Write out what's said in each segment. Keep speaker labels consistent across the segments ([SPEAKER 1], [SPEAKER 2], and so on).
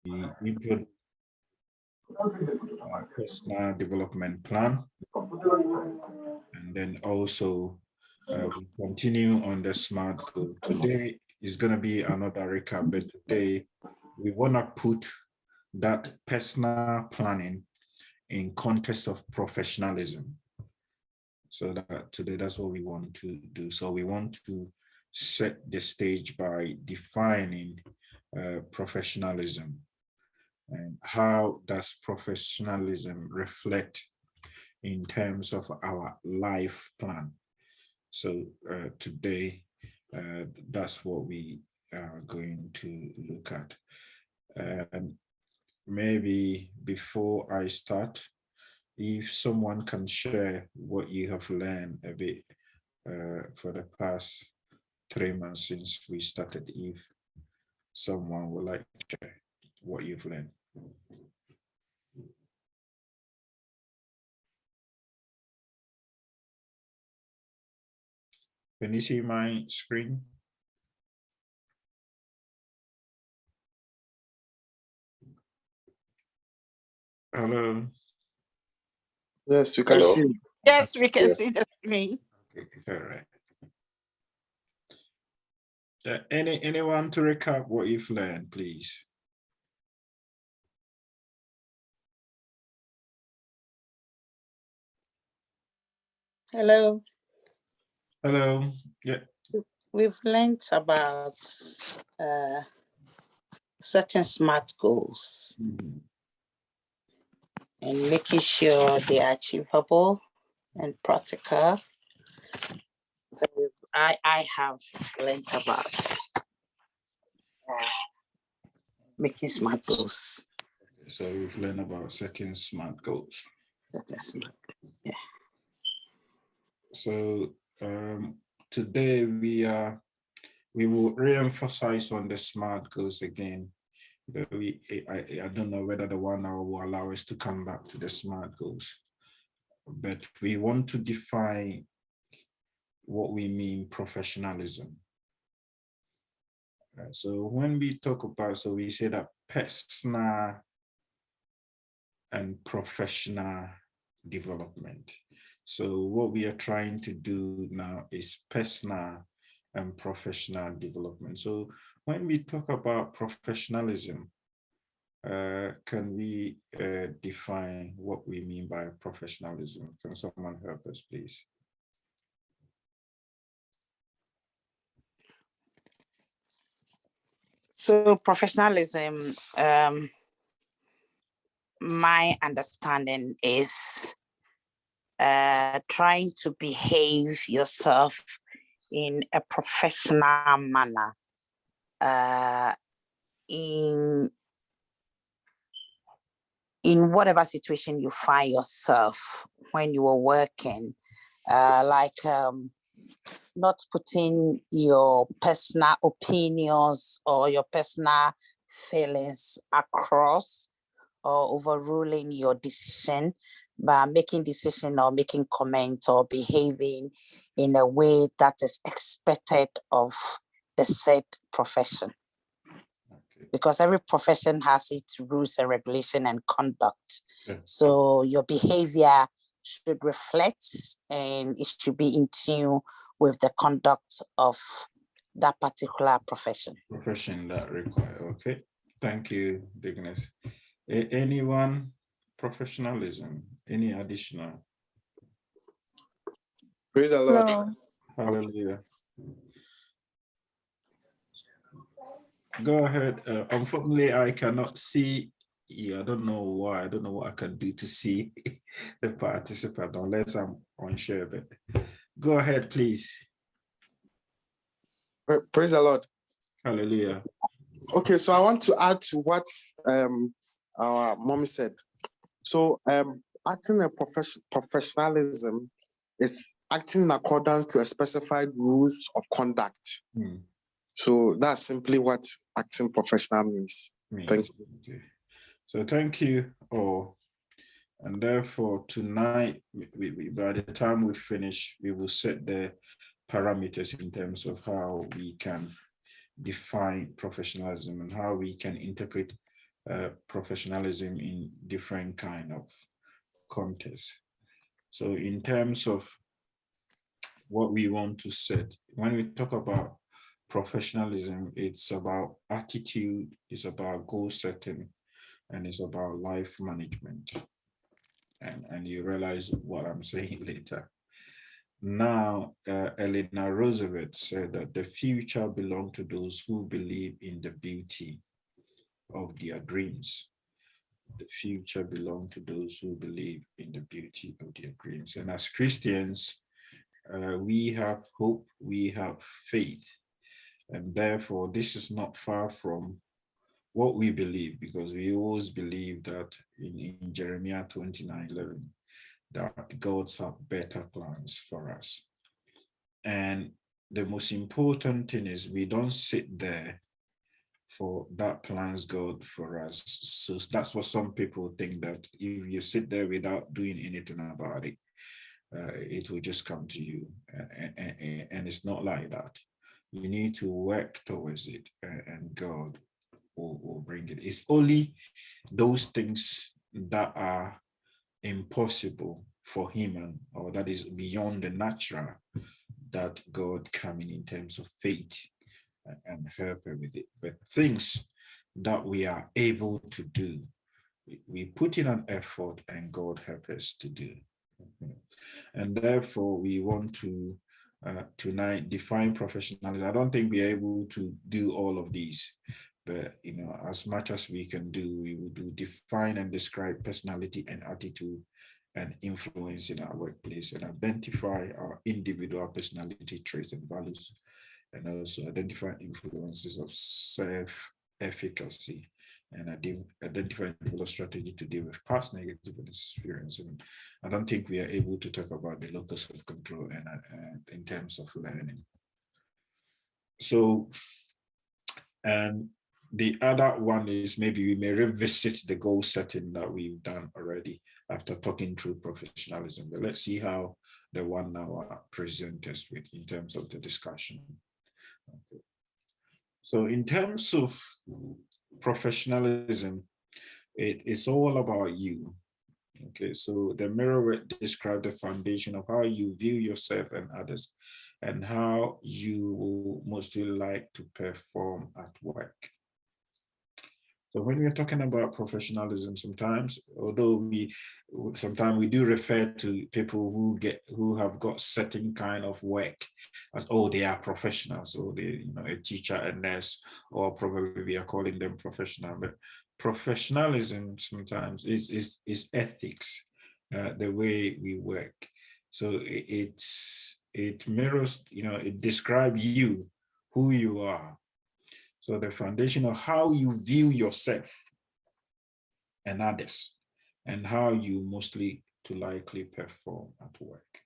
[SPEAKER 1] we input personal development plan, and then also we continue on the SMART goal. Today is going to be another recap, but today we want to put that personal planning in context of professionalism. So that today, that's what we want to do. So we want to set the stage by defining professionalism, and how does professionalism reflect in terms of our life plan. So today, that's what we are going to look at. And maybe before I start, if someone can share what you have learned a bit for the past 3 months since we started, if someone would like to share what you've learned. Can you see my screen? Hello.
[SPEAKER 2] Yes, you can see.
[SPEAKER 3] Yes, we can see the screen.
[SPEAKER 1] Okay, all right. Anyone to recap what you've learned, please?
[SPEAKER 3] Hello.
[SPEAKER 1] Hello. Yeah.
[SPEAKER 3] We've learned about setting SMART goals and making sure they are achievable and practical. So I have learned about making SMART goals.
[SPEAKER 1] So we've learned about setting SMART goals.
[SPEAKER 3] Setting SMART goals, yeah.
[SPEAKER 1] So today we will re-emphasize on the SMART goals again. But I don't know whether the 1 hour will allow us to come back to the SMART goals, but we want to define what we mean professionalism. So when we talk about, so we say that personal and professional development. So what we are trying to do now is personal and professional development. So when we talk about professionalism, can we define what we mean by professionalism? Can someone help us, please?
[SPEAKER 3] So professionalism, my understanding is trying to behave yourself in a professional manner in whatever situation you find yourself when you are working, not putting your personal opinions or your personal feelings across or overruling your decision by making decision or making comments or behaving in a way that is expected of the said profession. Okay. Because every profession has its rules and regulation and conduct. Yeah. So your behavior should reflect and it should be in tune with the conduct of that particular profession.
[SPEAKER 1] Profession that require, okay. Thank you, Dignes. Anyone? Professionalism, any additional?
[SPEAKER 2] Praise the Lord.
[SPEAKER 1] No. Hallelujah. Go ahead. Unfortunately, I cannot see you. I don't know why. I don't know what I can do to see the participant unless I'm on share. But go ahead, please.
[SPEAKER 2] Praise the Lord.
[SPEAKER 1] Hallelujah.
[SPEAKER 2] Okay, so I want to add to what our mom said. So acting a professionalism is acting in accordance to a specified rules of conduct. So that's simply what acting professional means. Thank you.
[SPEAKER 1] Okay. So thank you all. And therefore tonight, by the time we finish, we will set the parameters in terms of how we can define professionalism and how we can interpret professionalism in different kind of contexts. So in terms of what we want to set, when we talk about professionalism, it's about attitude, it's about goal setting, and it's about life management. And you realize what I'm saying later. Now, Eleanor Roosevelt said that the future belongs to those who believe in the beauty of their dreams. The future belongs to those who believe in the beauty of their dreams. And as Christians, we have hope, we have faith. And therefore, this is not far from what we believe, because we always believe that in Jeremiah 29:11, that God have better plans for us. And the most important thing is we don't sit there for that plans God for us. So that's what some people think, that if you sit there without doing anything about it, it will just come to you. And it's not like that. You need to work towards it, and God will bring it. It's only those things that are impossible for human, or that is beyond the natural, that God come in terms of faith and help her with it. But things that we are able to do, we put in an effort and God help us to do. And therefore we want to tonight define professionalism. I don't think we are able to do all of these, but as much as we can do, we will do define and describe personality and attitude and influence in our workplace, and identify our individual personality traits and values, and also identify influences of self-efficacy, and identify individual strategy to deal with past negative experience. And I don't think we are able to talk about the locus of control and in terms of learning. So, and the other one is, maybe we may revisit the goal setting that we've done already after talking through professionalism. But let's see how the 1 hour present us with in terms of the discussion. Okay. So in terms of professionalism, it's all about you. Okay, so the mirror will describe the foundation of how you view yourself and others, and how you will mostly like to perform at work. So when we're talking about professionalism, sometimes, although we do refer to people who have got certain kind of work as, oh, they are professionals, or they, a teacher, a nurse, or probably we are calling them professional. But professionalism sometimes is ethics, the way we work. So it mirrors, it describes you, who you are. So the foundation of how you view yourself and others, and how you mostly to likely perform at work.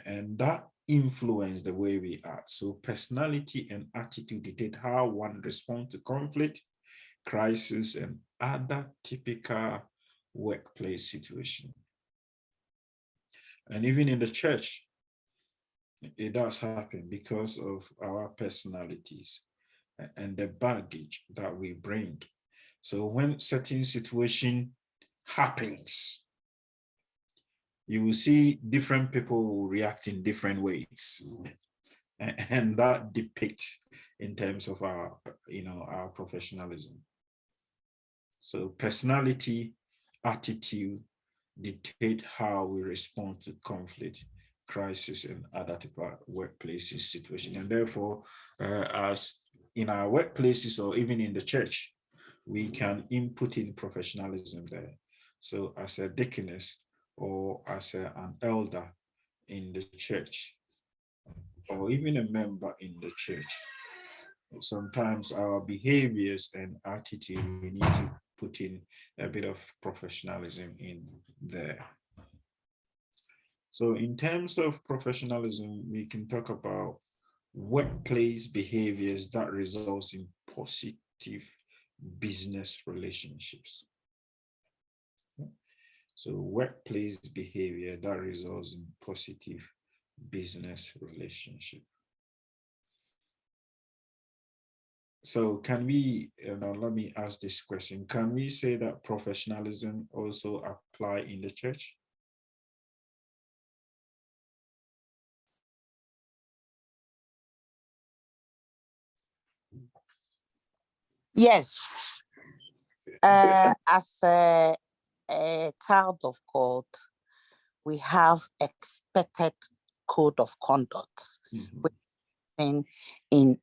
[SPEAKER 1] And that influence the way we act. So personality and attitude dictate how one responds to conflict, crisis, and other typical workplace situation. And even in the church, it does happen because of our personalities and the baggage that we bring. So when certain situation happens, you will see different people react in different ways. And that depicts in terms of our, our professionalism. So personality, attitude dictate how we respond to conflict, crisis, and other type of workplaces situation. And therefore, as in our workplaces or even in the church, we can input in professionalism there. So as a deaconess or as an elder in the church, or even a member in the church, sometimes our behaviors and attitude, we need to put in a bit of professionalism in there. So in terms of professionalism, we can talk about workplace behaviors that results in positive business relationships. So workplace behavior that results in positive business relationship. So can we, let me ask this question. Can we say that professionalism also apply in the church?
[SPEAKER 3] Yes, as a child of God, we have expected code of conduct in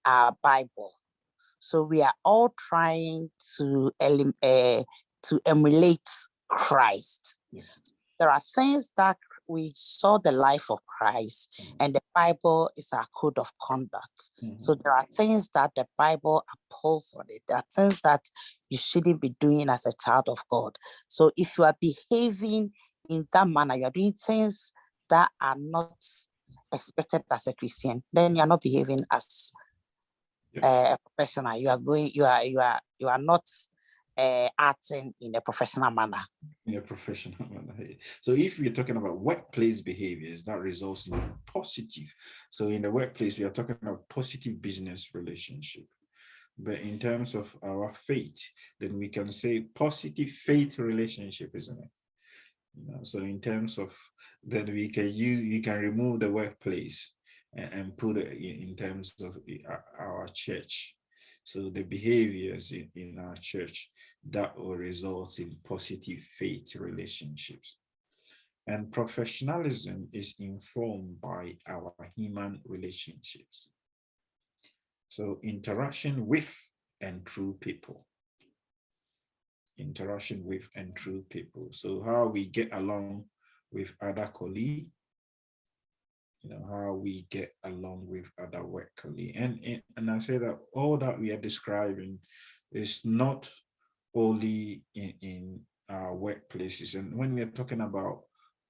[SPEAKER 3] our Bible. So we are all trying to emulate Christ.
[SPEAKER 1] Yeah.
[SPEAKER 3] There are things that we saw the life of Christ, and the Bible is our code of conduct. So there are things that the Bible upholds on it. There are things that you shouldn't be doing as a child of God. So if you are behaving in that manner, you're doing things that are not expected as a Christian, then you're not behaving as a professional. You are not acting in a professional manner.
[SPEAKER 1] In a professional manner. So if we're talking about workplace behaviors that results in positive, so in the workplace we are talking about positive business relationship. But in terms of our faith, then we can say positive faith relationship, isn't it? So in terms of, then we can you can remove the workplace and put it in terms of our church. So the behaviors in our church that will result in positive faith relationships. And professionalism is informed by our human relationships. So interaction with and through people. Interaction with and through people. So how we get along with other colleagues, how we get along with other work colleagues. And I say that all that we are describing is not only in our workplaces. And when we are talking about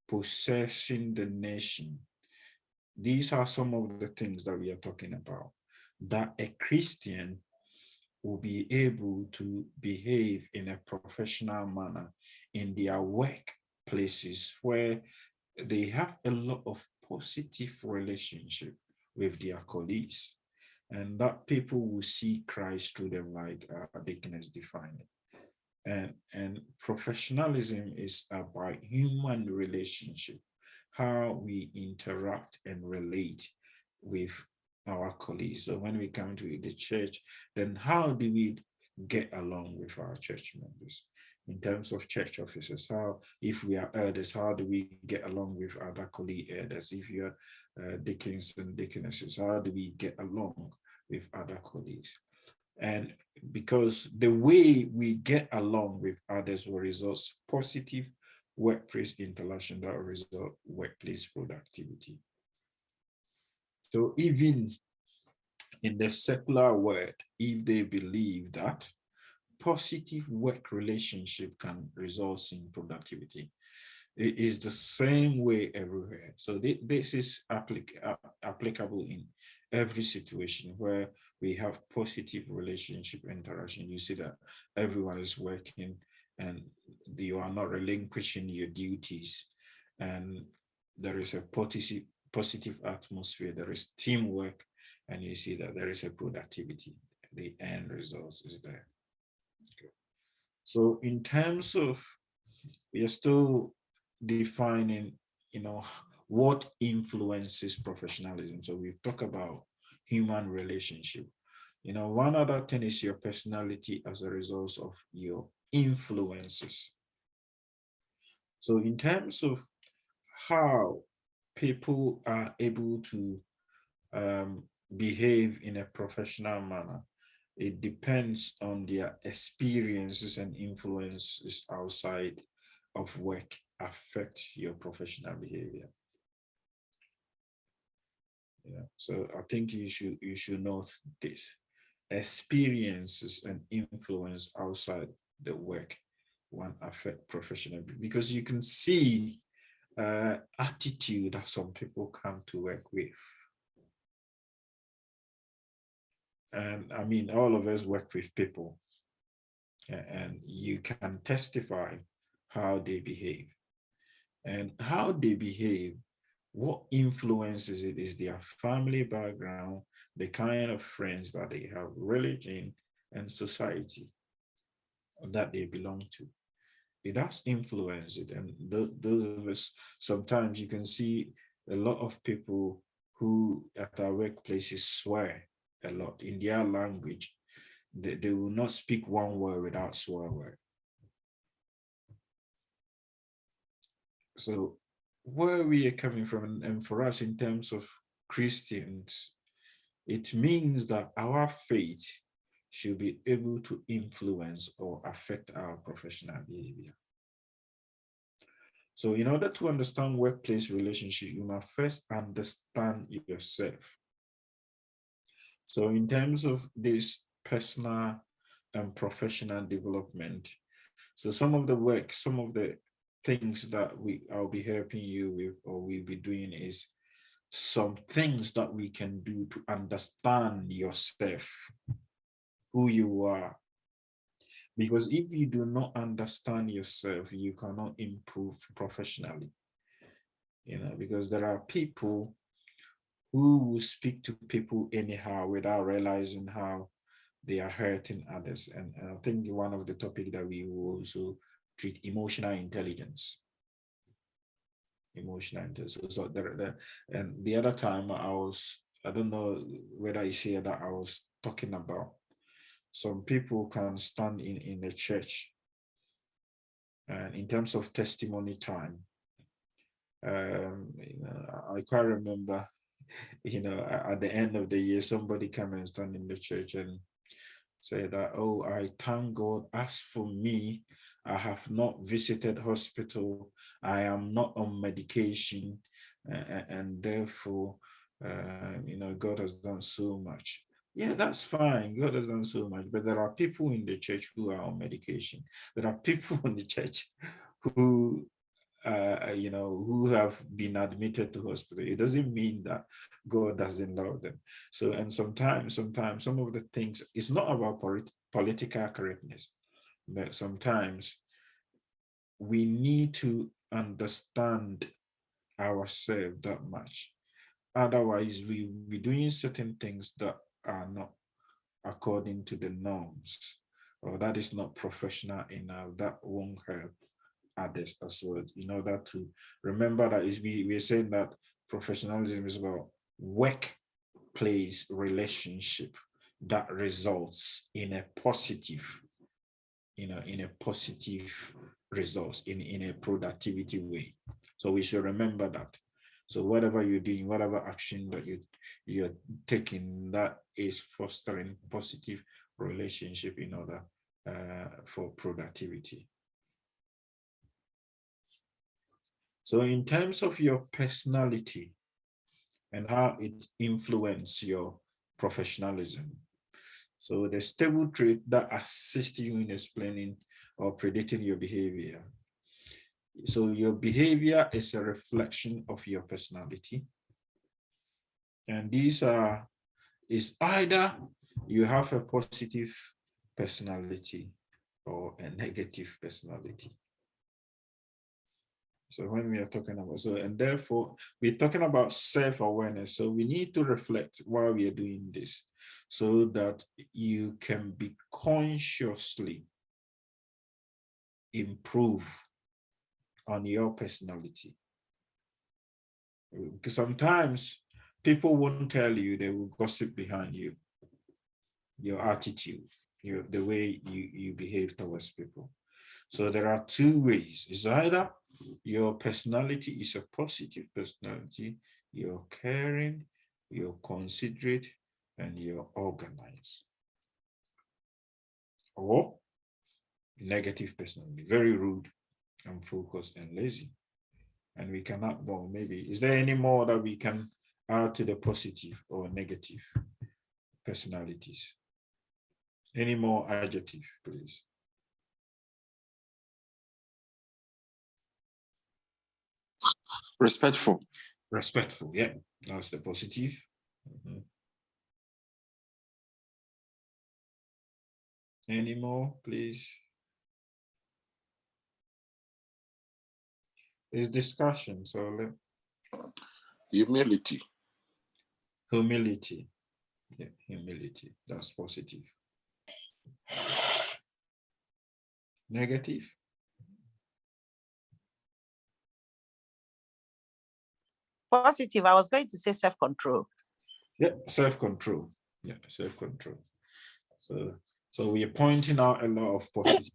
[SPEAKER 1] possessing the nation, these are some of the things that we are talking about, that a Christian will be able to behave in a professional manner in their workplaces where they have a lot of positive relationship with their colleagues, and that people will see Christ through them, like Deacon has defined it. And professionalism is about human relationship, how we interact and relate with our colleagues. So when we come to the church, then how do we get along with our church members? In terms of church officers, how, if we are elders, how do we get along with other colleague elders? If you are deacons and deaconesses, how do we get along with other colleagues? And because the way we get along with others will result positive workplace interaction that will result workplace productivity. So even in the secular world, if they believe that positive work relationship can result in productivity, it is the same way everywhere. So this is applicable in every situation where we have positive relationship interaction. You see that everyone is working and you are not relinquishing your duties, and there is a positive atmosphere, there is teamwork, and you see that there is a productivity. The end result is there. Okay. So in terms of, we are still defining, what influences professionalism. So we've talked about human relationship. One other thing is your personality as a result of your influences. So in terms of how people are able to behave in a professional manner, it depends on their experiences and influences outside of work affect your professional behavior. Yeah, so I think you should note this. Experiences and influence outside the work one affect professional, because you can see attitude that some people come to work with. And I mean, all of us work with people, and you can testify how they behave. And how they behave, what influences it is their family background, the kind of friends that they have, religion, and society that they belong to. It does influence it. And those of us, sometimes you can see a lot of people who at our workplaces swear a lot in their language. They will not speak one word without swear word. So where we are coming from, and for us in terms of Christians, it means that our faith should be able to influence or affect our professional behavior. So in order to understand workplace relationship, you must first understand yourself. So in terms of this personal and professional development, so some of the work, some of the things that I'll be helping you with, or we'll be doing, is some things that we can do to understand yourself, who you are. Because if you do not understand yourself, you cannot improve professionally. Because there are people who will speak to people anyhow without realizing how they are hurting others. And I think one of the topics that we will also treat, emotional intelligence. Emotional intelligence. So and the other time I don't know whether you see that I was talking about some people can stand in the church, and in terms of testimony time, I quite remember, at the end of the year, somebody came and stand in the church and say that, oh, I thank God, as for me, I have not visited hospital, I am not on medication, and therefore, God has done so much. Yeah, that's fine. God has done so much, but there are people in the church who are on medication. There are people in the church who who have been admitted to hospital. It doesn't mean that God doesn't love them. So, and sometimes some of the things, it's not about political correctness, but sometimes we need to understand ourselves that much. Otherwise, we be doing certain things that are not according to the norms, or that is not professional enough. That won't help others as well. In order to remember that we're saying that professionalism is about workplace relationship that results in a positive, in a positive results, in a productivity way. So we should remember that. So whatever you're doing, whatever action that you're taking, that is fostering positive relationship in order for productivity. So in terms of your personality and how it influences your professionalism, so the stable trait that assist you in explaining or predicting your behavior. So your behavior is a reflection of your personality. And these is either you have a positive personality or a negative personality. So when we are talking about, and therefore we're talking about self-awareness. So we need to reflect while we are doing this so that you can be consciously improve on your personality. Because sometimes people won't tell you, they will gossip behind you, your attitude, the way you behave towards people. So there are two ways. It's either your personality is a positive personality, you're caring, you're considerate, and you're organized. Or negative personality, very rude, unfocused, and lazy. And we cannot, well, maybe, is there any more that we can add to the positive or negative personalities? Any more adjective, please?
[SPEAKER 2] Respectful.
[SPEAKER 1] Respectful, yeah, that's the positive. Any more, please? It's discussion, so
[SPEAKER 4] humility.
[SPEAKER 1] Humility. Yeah, humility, that's positive. Negative?
[SPEAKER 3] Positive, I was going to say self-control.
[SPEAKER 1] Yeah, self-control. Yeah, self-control. So we are pointing out a lot of positive,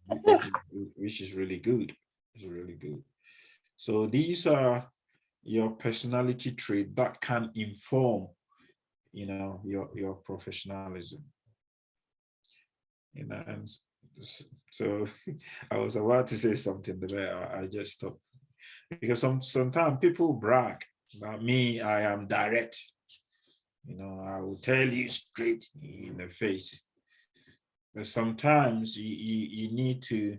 [SPEAKER 1] which is really good. It's really good. So these are your personality trait that can inform, your professionalism. And so I was about to say something, but I just stopped, because sometimes people brag about me. I am direct. I will tell you straight in the face. But sometimes you need to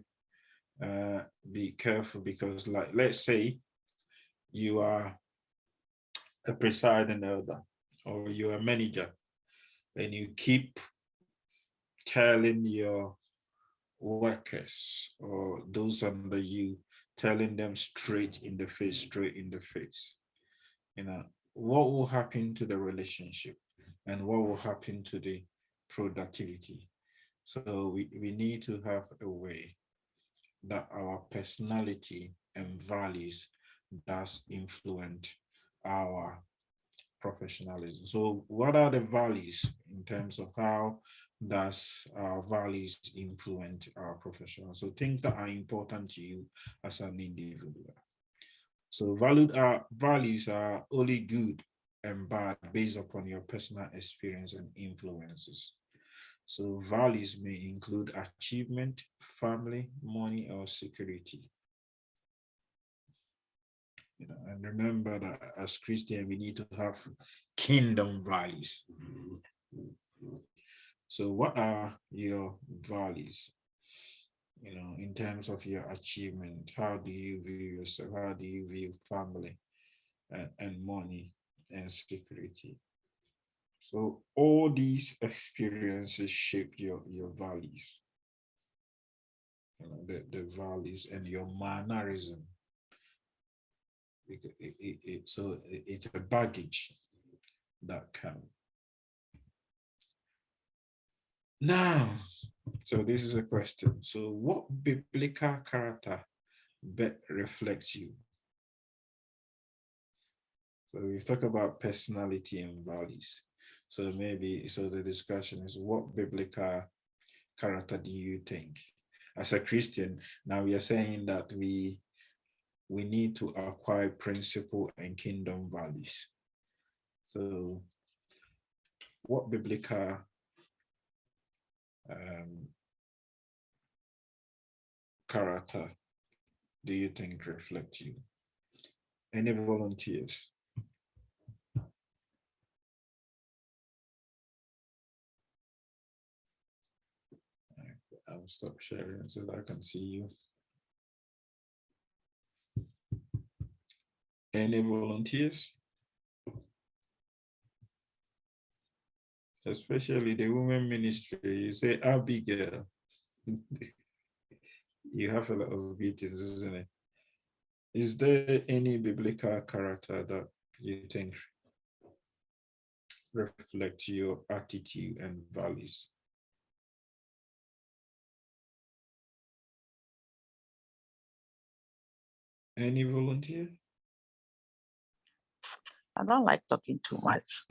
[SPEAKER 1] be careful, because, like, let's say you are a presiding elder or you're a manager, and you keep telling your workers or those under you, telling them straight in the face, what will happen to the relationship, and what will happen to the productivity? So we need to have a way that our personality and values does influence our professionalism. So what are the values in terms of how does our values influence our professional? So things that are important to you as an individual. So values are only good and bad based upon your personal experience and influences. So values may include achievement, family, money, or security. And remember that as Christian, we need to have kingdom values. So what are your values? In terms of your achievement, how do you view yourself? How do you view family and money and security? So all these experiences shape your values, the values and your mannerism. So it's a baggage that can. Now, so this is a question. So what biblical character reflects you? So we've talked about personality and values. So the discussion is, what biblical character do you think? As a Christian, now we are saying that we need to acquire principle and kingdom values. So what biblical character do you think reflects you? Any volunteers? I'll stop sharing so that I can see you. Any volunteers? Especially the women ministry, you say Abigail. You have a lot of beatings, isn't it? Is there any biblical character that you think reflects your attitude and values? Any volunteer?
[SPEAKER 3] I don't like talking too much.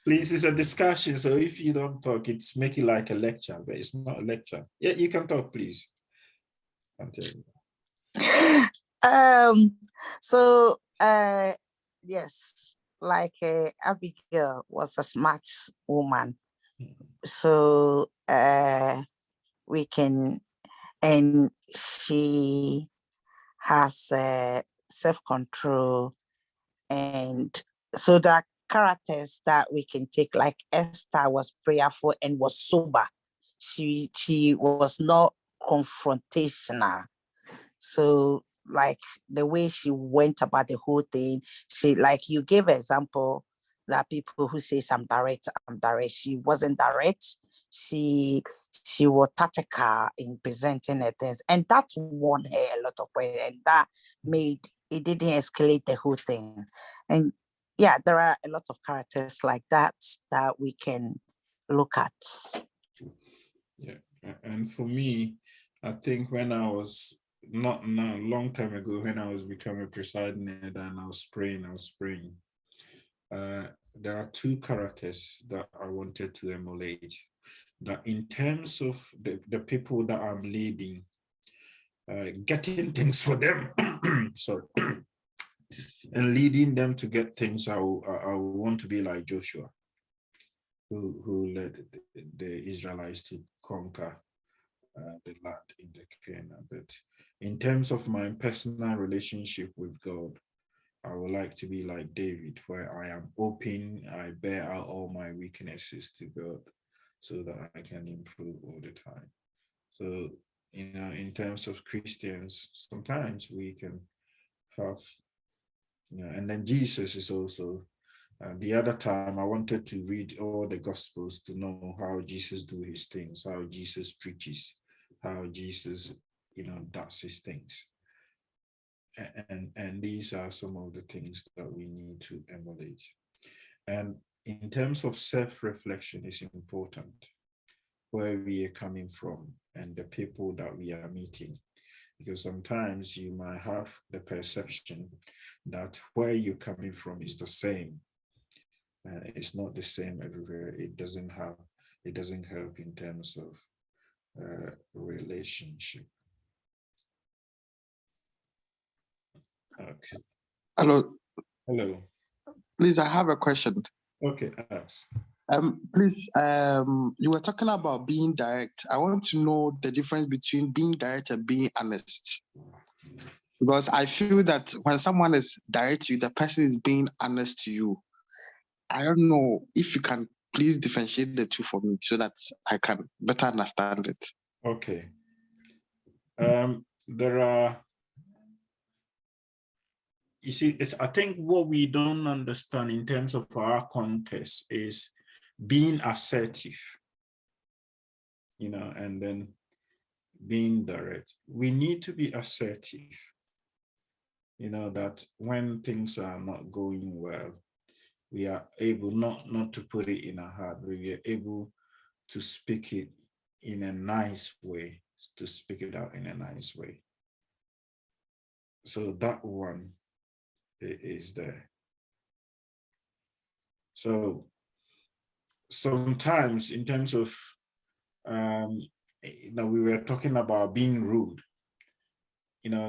[SPEAKER 1] Please, it's a discussion, so if you don't talk, it's make it like a lecture, but it's not a lecture. Yeah, you can talk, please.
[SPEAKER 3] So yes, like Abigail was a smart woman. So we can, and she has self-control, and so there are characters that we can take, like Esther was prayerful and was sober. She was not confrontational. So like the way she went about the whole thing, she, like you gave an example that people who say I'm direct. She wasn't direct. She was tactical in presenting her things, and that won her a lot of way, and that made it didn't escalate the whole thing. And yeah, there are a lot of characters like that that we can look at.
[SPEAKER 1] Yeah, and for me, I think when I was not a long time ago, when I was becoming a presiding elder and I was praying. There are two characters that I wanted to emulate. That in terms of the people that I'm leading, getting things for them, sorry, and leading them to get things, I want to be like Joshua, who led the Israelites to conquer the land in the Canaan. But in terms of my personal relationship with God, I would like to be like David, where I am open, I bear out all my weaknesses to God so that I can improve all the time. So, in terms of Christians, sometimes we can have, and then Jesus is also, the other time I wanted to read all the Gospels to know how Jesus do his things, how Jesus preaches, how Jesus, does his things. And these are some of the things that we need to emulate. And in terms of self-reflection, is important where we are coming from and the people that we are meeting, because sometimes you might have the perception that where you're coming from is the same, and it's not the same everywhere. It doesn't help in terms of relationship. Okay.
[SPEAKER 2] Hello,
[SPEAKER 1] Hello.
[SPEAKER 2] please, I have a question.
[SPEAKER 1] Okay, ask.
[SPEAKER 2] Please, you were talking about being direct. I want to know the difference between being direct and being honest. Because I feel that when someone is direct to you, the person is being honest to you. I don't know if you can please differentiate the two for me so that I can better understand it.
[SPEAKER 1] Okay. There are, you see, I think what we don't understand in terms of our context is being assertive, and then being direct. We need to be assertive, that when things are not going well, we are able not to put it in our heart, we are able to speak it in a nice way, to speak it out in a nice way. So that one is there. So sometimes in terms of, we were talking about being rude.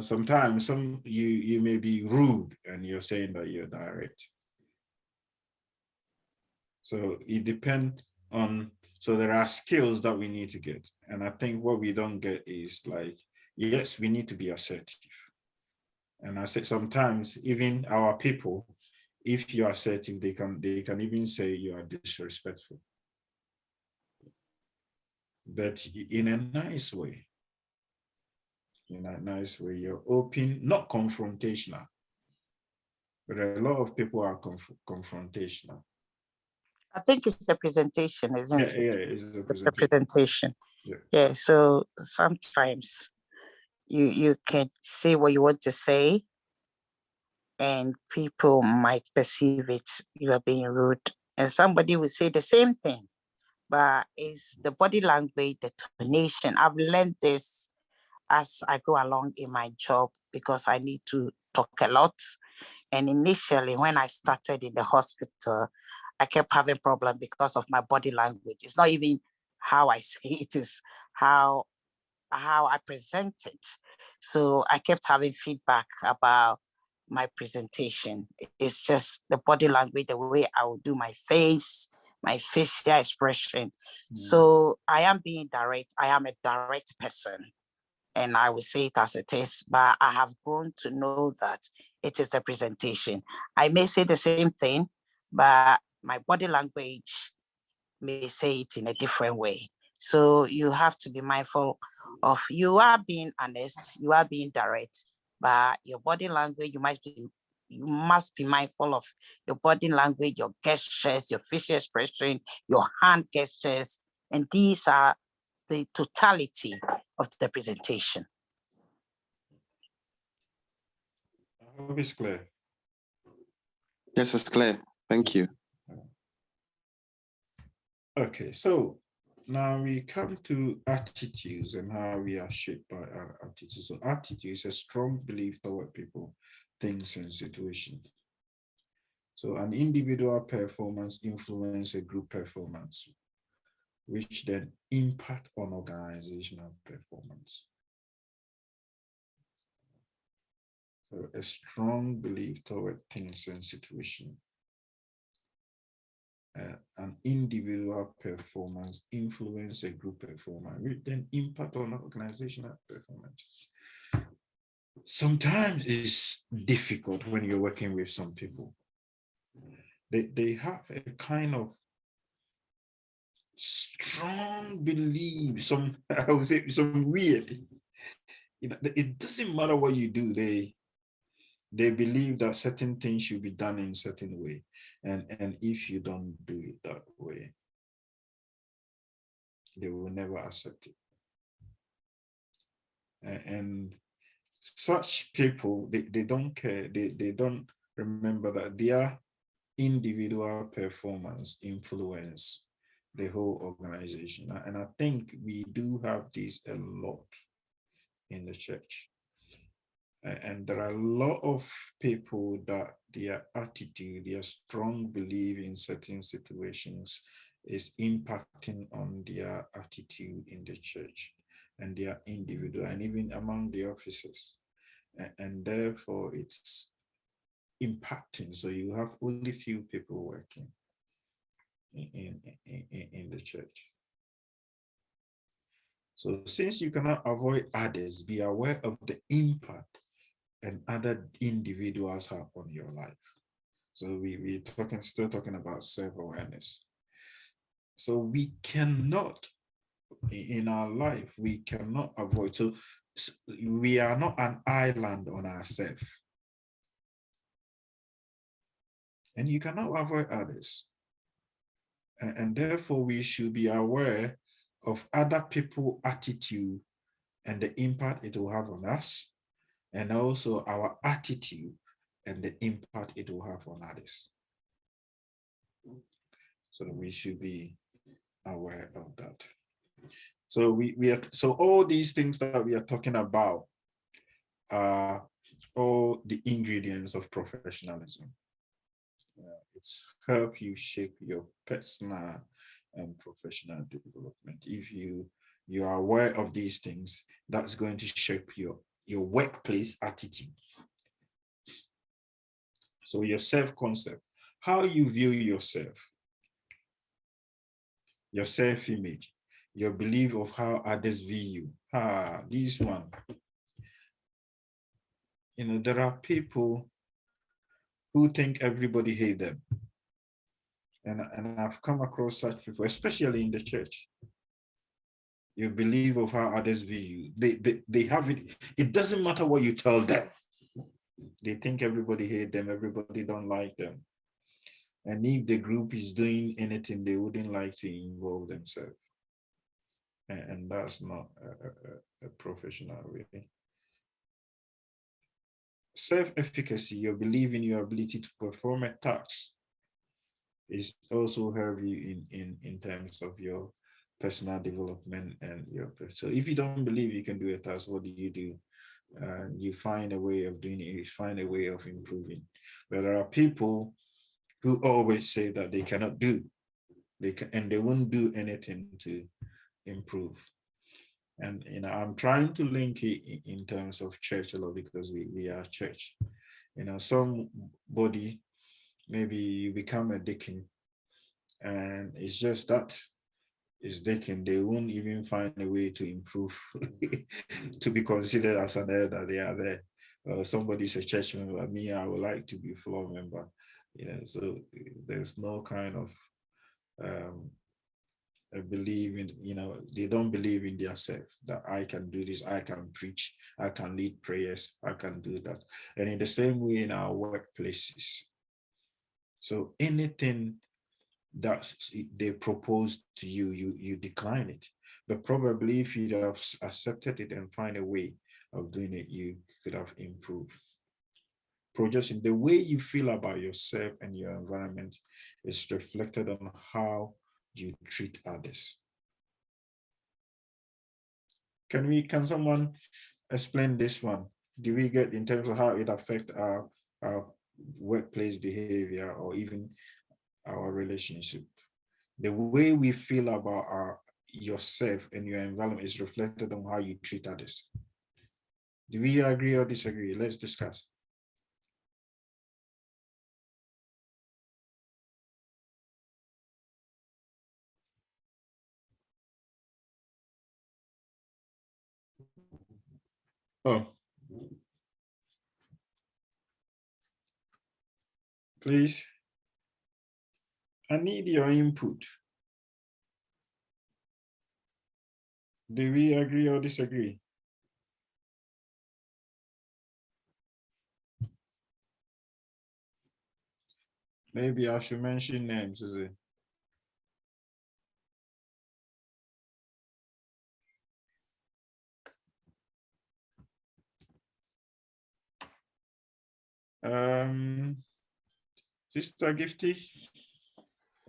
[SPEAKER 1] Sometimes you may be rude and you're saying that you're direct. So it depends on, so there are skills that we need to get. And I think what we don't get is like, yes, we need to be assertive. And I said, sometimes even our people, if you're assertive, they can even say you are disrespectful. But in a nice way. In a nice way, you're open, not confrontational. But a lot of people are confrontational.
[SPEAKER 3] I think it's the presentation, isn't it?
[SPEAKER 1] It's
[SPEAKER 3] a presentation. Yeah. So sometimes you can say what you want to say, and people might perceive it you are being rude, and somebody will say the same thing, but it's the body language, the tonation. I've learned this as I go along in my job because I need to talk a lot. And initially, when I started in the hospital, I kept having problems because of my body language. It's not even how I say it, is how I present it. So I kept having feedback about my presentation. It's just the body language, the way I will do my face, my facial expression. So I am being direct. I am a direct person, and I will say it as it is, but I have grown to know that it is the presentation. I may say the same thing, but my body language may say it in a different way. So you have to be mindful of, you are being honest, you are being direct, but your body language, you must be mindful of your body language, your gestures, your facial expression, your hand gestures, and these are the totality of the presentation.
[SPEAKER 1] I hope it's clear.
[SPEAKER 2] Yes, it's clear. Thank you.
[SPEAKER 1] Okay, so Now we come to attitudes and how we are shaped by our attitudes. So attitude is a strong belief toward people, things, and situations. So an individual performance influences a group performance, which then impact on organizational performance. So a strong belief toward things and situations. An individual performance influence a group performance, which then impact on organizational performance. Sometimes it's difficult when you're working with some people. They have a kind of strong belief, some I would say some weird. It doesn't matter what you do, they believe that certain things should be done in a certain way. And if you don't do it that way, they will never accept it. And such people, they don't care, they don't remember that their individual performance influence the whole organization. And I think we do have this a lot in the church. And there are a lot of people that their attitude, their strong belief in certain situations is impacting on their attitude in the church and their individual and even among the officers. And therefore it's impacting. So you have only few people working in the church. So since you cannot avoid others, be aware of the impact and other individuals have on your life. So we're still talking about self-awareness. So we cannot, in our life, we cannot avoid. So we are not an island on ourselves. And you cannot avoid others. And therefore we should be aware of other people's attitude and the impact it will have on us, and also our attitude and the impact it will have on others. So we should be aware of that. So so all these things that we are talking about are all the ingredients of professionalism. It's help you shape your personal and professional development. If you are aware of these things, that's going to shape your workplace attitude. So your self-concept, how you view yourself, your self-image, your belief of how others view you. This one. There are people who think everybody hates them. And I've come across such people, especially in the church. Your belief of how others view you. They have it. It doesn't matter what you tell them. They think everybody hates them, everybody don't like them. And if the group is doing anything, they wouldn't like to involve themselves. And that's not a professional way. Self-efficacy, your belief in your ability to perform a task, is also help you in terms of your personal development and so if you don't believe you can do a task, what do? You find a way of doing it, you find a way of improving. But there are people who always say that they cannot do, and they won't do anything to improve. And I'm trying to link it in terms of church a lot, because we are church. Somebody, maybe you become a deacon, and it's just that is deacon, they won't even find a way to improve to be considered as an elder. They are there. Somebody's a church member. Me, I would like to be a floor member. So there's no kind of believe in, they don't believe in themselves, that I can do this, I can preach, I can lead prayers, I can do that. And in the same way in our workplaces. So anything that they propose to you, you decline it. But probably if you have accepted it and find a way of doing it, you could have improved. Projection, the way you feel about yourself and your environment is reflected on how you treat others. Can someone explain this one? Do we get in terms of how it affects our workplace behavior or even our relationship? The way we feel about yourself and your environment is reflected on how you treat others. Do we agree or disagree? Let's discuss. Oh, please. I need your input. Do we agree or disagree? Maybe I should mention names, is it? Sister Gifty,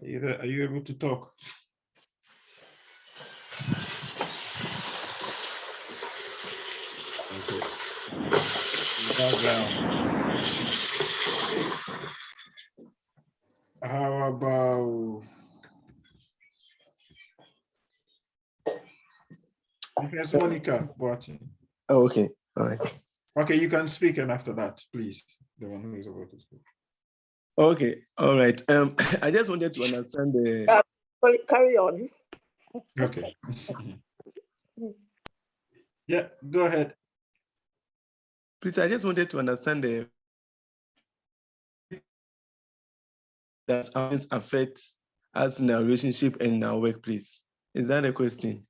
[SPEAKER 1] are you able to talk? Okay. How about Miss Monica Boachie?
[SPEAKER 4] Oh, okay. All right.
[SPEAKER 1] Okay, you can speak, and after that, please, the one who is about to speak.
[SPEAKER 4] Okay. All right. I just wanted to understand the.
[SPEAKER 5] Carry on.
[SPEAKER 1] Okay. Yeah, go ahead.
[SPEAKER 4] Please, I just wanted to understand the that affect us in our relationship and in our workplace. Is that a question?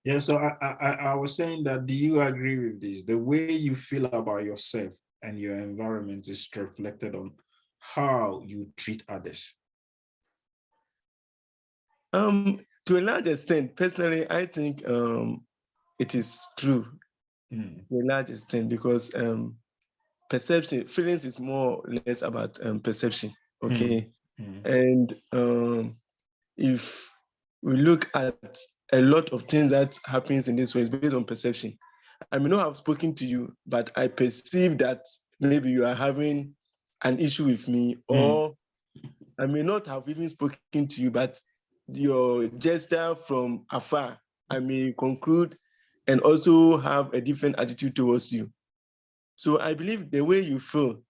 [SPEAKER 1] Yeah, so I was saying that, do you agree with this? The way you feel about yourself and your environment is reflected on how you treat others.
[SPEAKER 4] To a large extent, personally, I think it is true to a large extent because perception, feelings is more or less about perception. Okay. And if we look at a lot of things that happens in this way, it's based on perception. I may not have spoken to you, but I perceive that maybe you are having an issue with me, or I may not have even spoken to you, but your gesture from afar, I may conclude and also have a different attitude towards you. So I believe the way you feel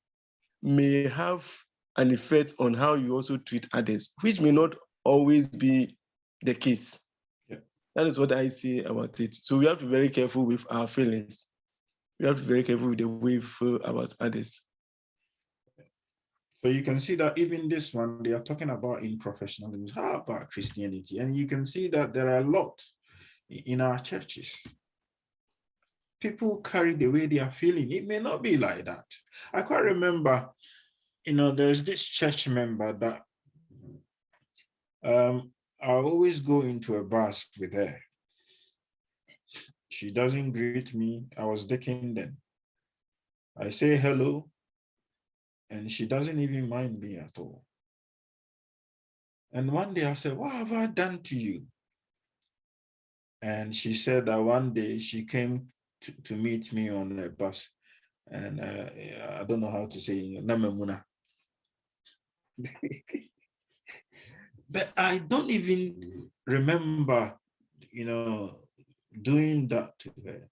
[SPEAKER 4] may have an effect on how you also treat others, which may not always be the case.
[SPEAKER 1] Yeah.
[SPEAKER 4] That is what I say about it. So we have to be very careful with our feelings. We have to be very careful with the way we feel about others.
[SPEAKER 1] So you can see that even this one, they are talking about in professionalism. How about Christianity? And you can see that there are a lot in our churches. People carry the way they are feeling. It may not be like that. I quite remember, there's this church member that I always go into a bus with her. She doesn't greet me. I was dating then. I say hello, and she doesn't even mind me at all. And one day I said, what have I done to you? And she said that one day she came to meet me on a bus. And I don't know how to say, Namamuna. But I don't even remember, doing that to her.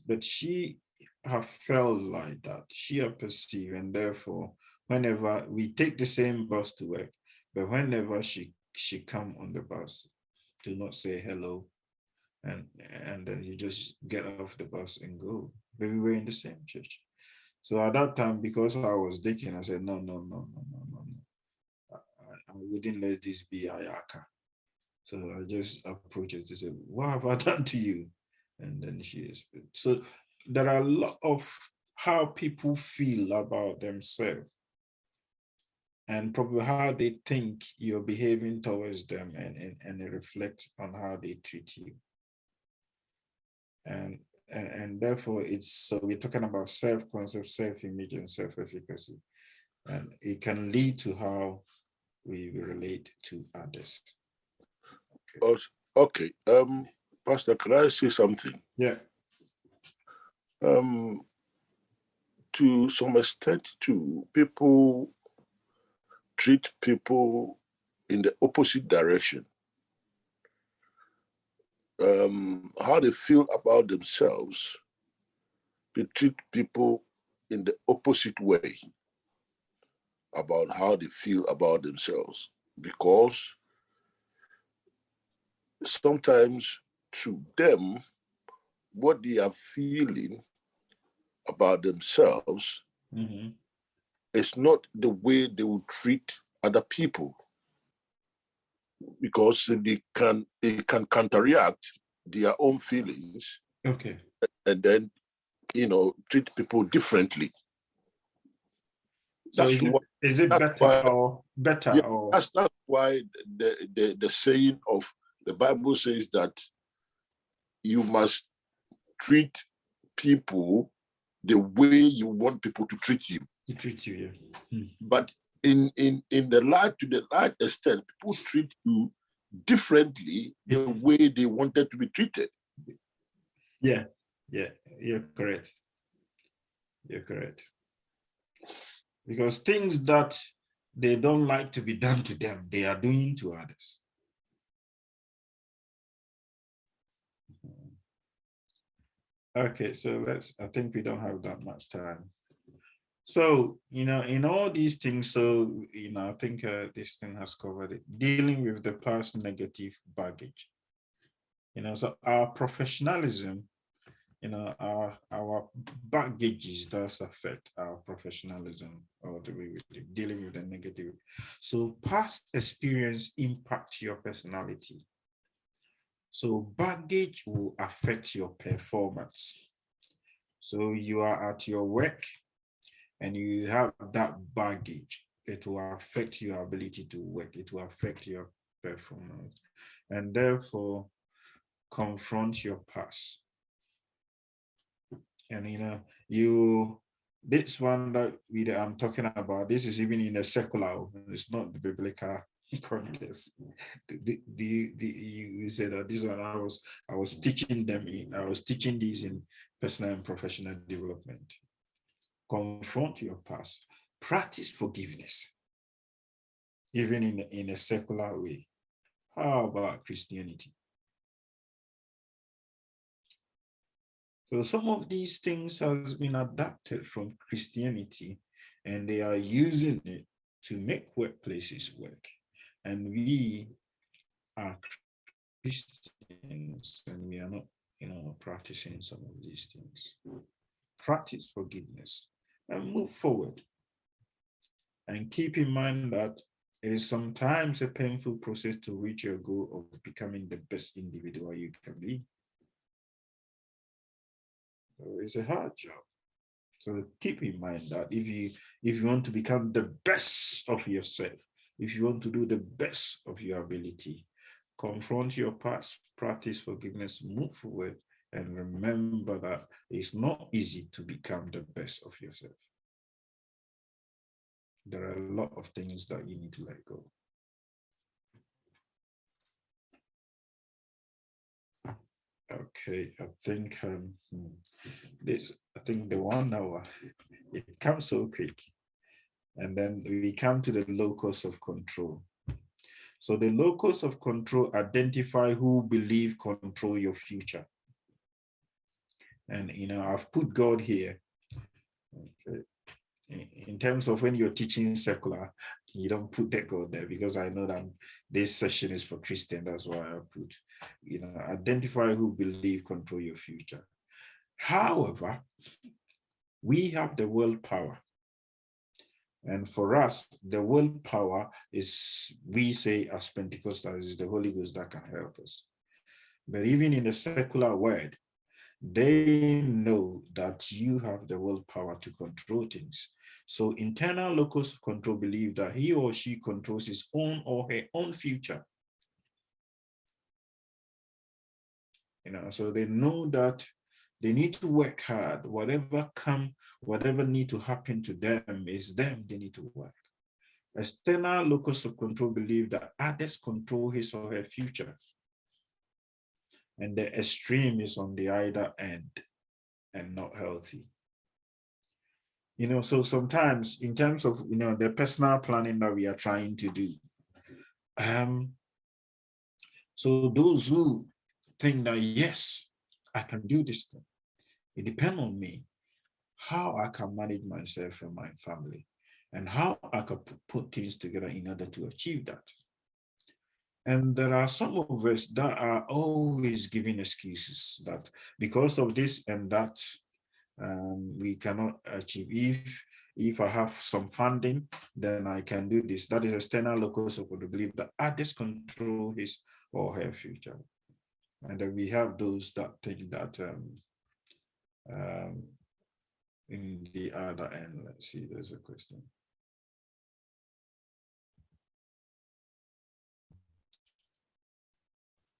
[SPEAKER 1] But she have felt like that. She have perceived, and therefore, whenever we take the same bus to work, but whenever she come on the bus, do not say hello, and then you just get off the bus and go. But we were in the same church. So at that time, because I was dating, I said, no. I wouldn't let this be Ayaka. So I just approached her to say, what have I done to you? And then she is. So there are a lot of how people feel about themselves and probably how they think you're behaving towards them, and it reflects on how they treat you. And therefore so we're talking about self-concept, self-image, and self-efficacy. And it can lead to how we relate to others.
[SPEAKER 6] Okay.
[SPEAKER 5] Pastor, can I say something?
[SPEAKER 1] Yeah.
[SPEAKER 5] To some extent, too, people treat people in the opposite direction. How they feel about themselves, they treat people in the opposite way about how they feel about themselves. Because sometimes to them, what they are feeling about themselves is not the way they would treat other people, because it can counteract their own feelings.
[SPEAKER 1] Okay.
[SPEAKER 5] And then, treat people differently.
[SPEAKER 1] So
[SPEAKER 5] That's
[SPEAKER 1] is it better or better?
[SPEAKER 5] Yeah,
[SPEAKER 1] or
[SPEAKER 5] that's why the saying of the Bible says that you must treat people the way you want people to treat you.
[SPEAKER 1] To treat you, yeah.
[SPEAKER 5] But in the large extent, people treat you differently the way they wanted to be treated.
[SPEAKER 1] Yeah, you're correct. You're correct. Because things that they don't like to be done to them, they are doing to others. Okay, so I think we don't have that much time. So, in all these things, so, I think this thing has covered it. Dealing with the past negative baggage. So our professionalism, our baggages does affect our professionalism or the way we dealing with the negative. So past experience impact your personality. So baggage will affect your performance. So you are at your work and you have that baggage, it will affect your ability to work. It will affect your performance. And therefore, confront your past. And this one that I'm talking about, this is even in a secular, it's not the biblical context. You said that this one I was teaching these in personal and professional development. Confront your past, practice forgiveness, even in a secular way. How about Christianity? So some of these things has been adapted from Christianity, and they are using it to make workplaces work. And we are Christians, and we are not, practicing some of these things. Practice forgiveness and move forward. And keep in mind that it is sometimes a painful process to reach your goal of becoming the best individual you can be. So it's a hard job. So keep in mind that if you want to become the best of yourself, if you want to do the best of your ability, confront your past, practice forgiveness, move forward, and remember that it's not easy to become the best of yourself. There are a lot of things that you need to let go. Okay, I think the 1 hour, it comes so quick. And then we come to the locus of control. So the locus of control identify who believe control your future. And I've put God here. Okay. In terms of when you're teaching secular, you don't put that God there, because I know that this session is for Christian. That's why I put, identify who believe control your future. However, we have the willpower. And for us, the willpower is, we say as Pentecostals, is the Holy Ghost that can help us. But even in the secular world, they know that you have the willpower to control things. So internal locus of control believe that he or she controls his own or her own future. So they know that they need to work hard. Whatever need to happen to them is them, they need to work. External locus of control believe that others control his or her future. and the extreme is on the other end and not healthy. So sometimes in terms of, the personal planning that we are trying to do, so those who think that, yes, I can do this thing, it depends on me, how I can manage myself and my family, and how I can put things together in order to achieve that. And there are some of us that are always giving excuses that because of this and that, we cannot achieve. If I have some funding, then I can do this. That is external locus of the belief that others control his or her future. And then we have those that think that in the other end, let's see, there's a question.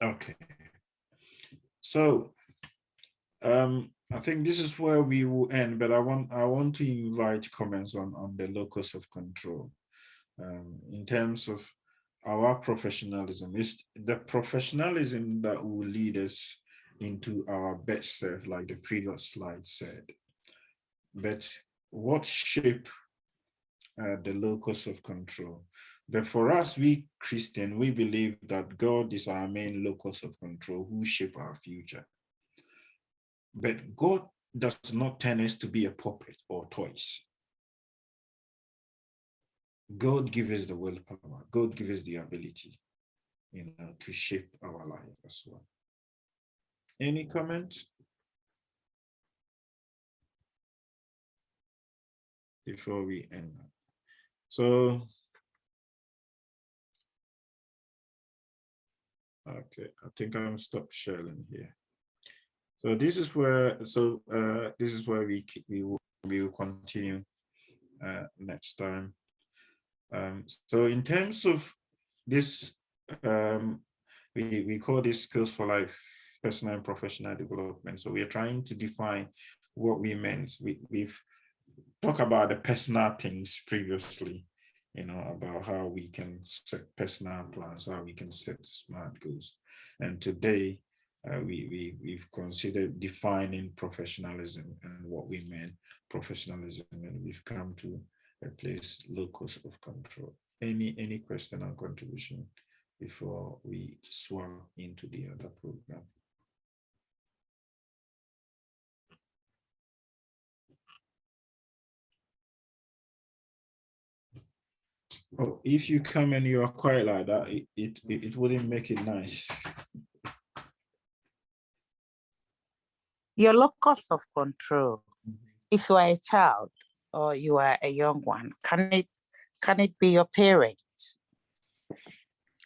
[SPEAKER 1] Okay. So I think this is where we will end, but I want to invite comments on the locus of control. In terms of our professionalism, it's the professionalism that will lead us into our best self, like the previous slide said. But what shape the locus of control? But for us, we Christian, we believe that God is our main locus of control who shape our future. But God does not turn us to be a puppet or toys. God gives us the willpower. God gives us the ability, to shape our life as well. Any comments? Before we end. So, okay, I think I'm stop sharing here. So this is where, we will continue next time. So in terms of this, we call this skills for life, personal and professional development. So we are trying to define what we meant. We've talked about the personal things previously, about how we can set personal plans, how we can set smart goals. And today, we've considered defining professionalism and what we mean professionalism, and we've come to a place, locus of control. Any question or contribution before we swap into the other program? Oh, if you come and you are quiet like that, it wouldn't make it nice.
[SPEAKER 3] Your locus of control, if you are a child or you are a young one, can it be your parents?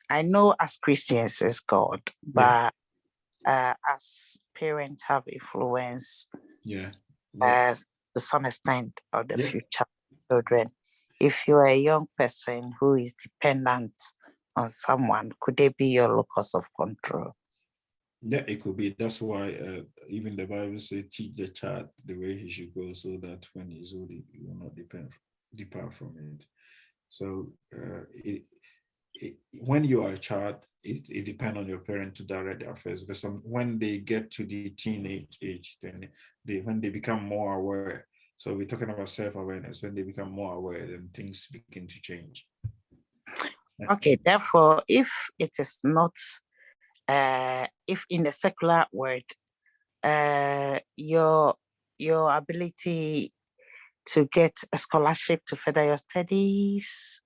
[SPEAKER 3] I know as Christians it's God, but as parents have influence to some extent of the future children. If you're a young person who is dependent on someone, could they be your locus of control?
[SPEAKER 1] Yeah, it could be. That's why even the Bible says, teach the child the way he should go, so that when he's old, he will not depart from it. So when you are a child, it depends on your parent to direct their affairs. But when they get to the teenage age, then when they become more aware. So we're talking about self-awareness. When they become more aware, then things begin to change.
[SPEAKER 3] Okay, therefore, if it is not, if in the secular word, your ability to get a scholarship to further your studies,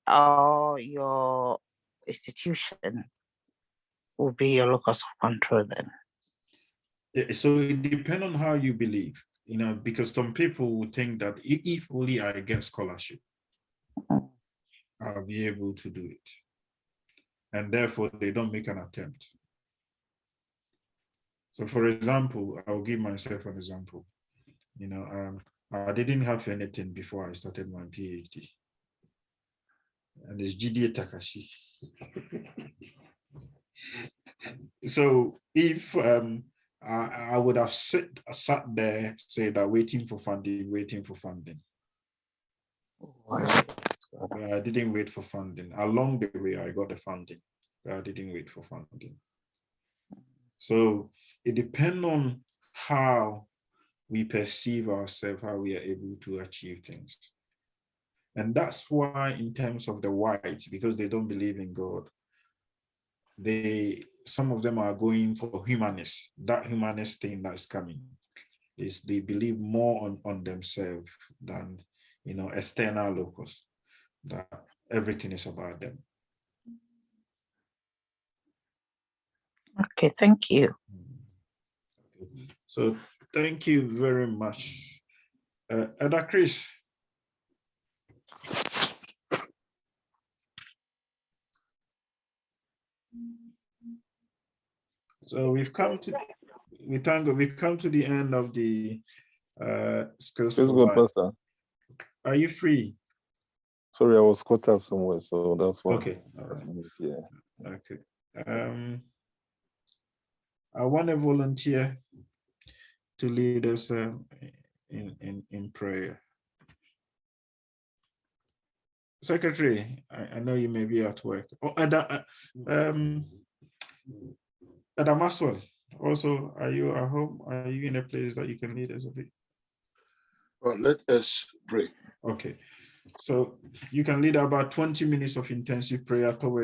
[SPEAKER 3] or your institution will be your locus of control then.
[SPEAKER 1] So it depends on how you believe, because some people would think that if only I get scholarship, I'll be able to do it. And therefore they don't make an attempt. So for example, I'll give myself an example. I didn't have anything before I started my PhD. And it's GDA Takashi. So if I would have sat there, say that waiting for funding. But I didn't wait for funding. Along the way, I got the funding. I didn't wait for funding. So it depends on how we perceive ourselves, how we are able to achieve things. And that's why in terms of the whites, because they don't believe in God, some of them are going for humanist. That humanist thing that's coming is they believe more on themselves than, external locus, that everything is about them.
[SPEAKER 3] Okay, thank you.
[SPEAKER 1] So thank you very much. Ada Chris. So we've come to the end of the skills for life.
[SPEAKER 6] Pastor.
[SPEAKER 1] Are you free?
[SPEAKER 6] Sorry, I was caught up somewhere, so that's why.
[SPEAKER 1] Okay. All right.
[SPEAKER 6] Yeah.
[SPEAKER 1] Okay. I want a volunteer to lead us in prayer. Secretary, I know you may be at work. Oh, Ada Maswell, also, are you at home? Are you in a place that you can lead us a bit?
[SPEAKER 5] Well, let us pray.
[SPEAKER 1] Okay. So you can lead about 20 minutes of intensive prayer towards